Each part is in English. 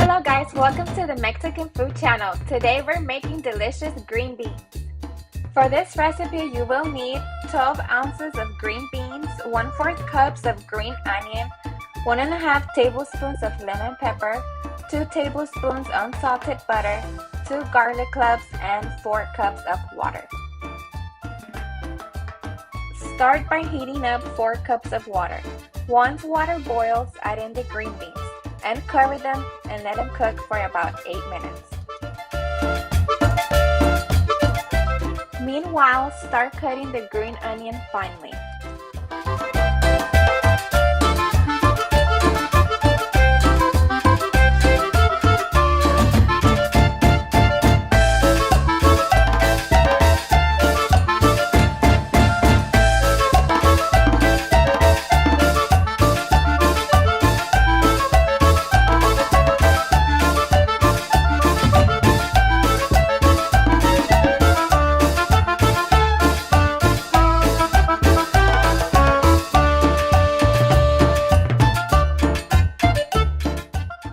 Hello guys, welcome to the Mexican Food Channel. Today we're making delicious green beans. For this recipe you will need 12 ounces of green beans, 1/4 cups of green onion, 1.5 tablespoons of lemon pepper, 2 tablespoons unsalted butter, 2 garlic cloves, and 4 cups of water. Start by heating up 4 cups of water. Once water boils, add in the green beans and cover them and let them cook for about 8 minutes. Meanwhile, start cutting the green onion finely.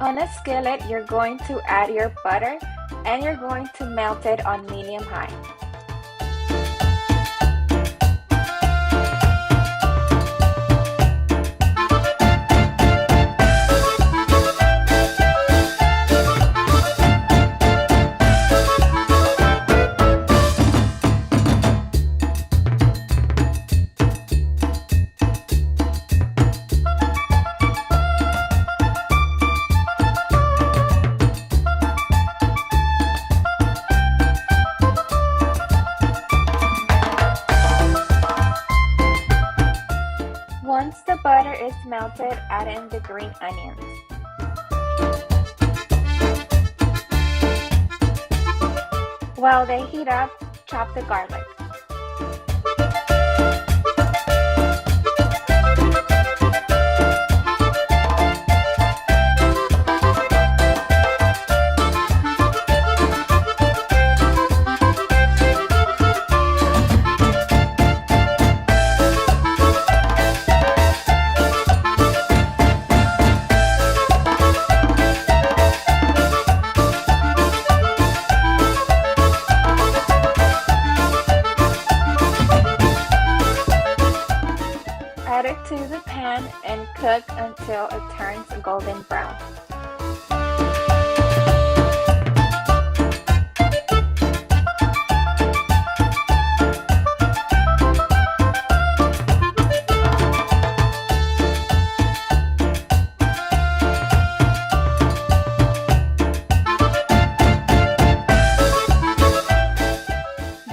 On a skillet, you're going to add your butter and you're going to melt it on medium-high. Once the butter is melted, add in the green onions. While they heat up, chop the garlic. Add it to the pan and cook until it turns golden brown.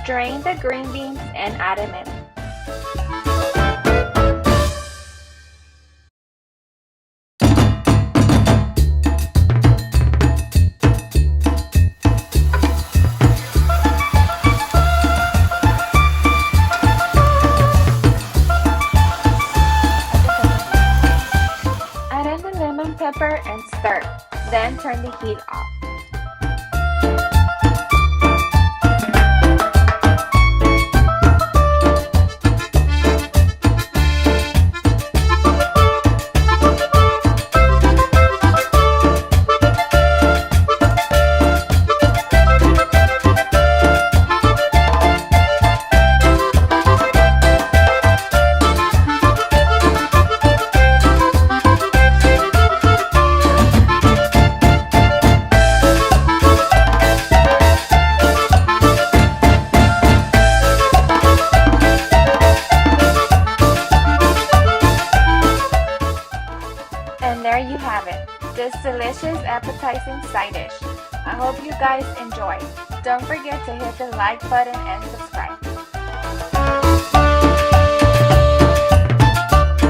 Drain the green beans and add them in. Add in the lemon pepper and stir, then turn the heat off. And there you have it, this delicious appetizing side dish. I hope you guys enjoy. Don't forget to hit the like button and subscribe.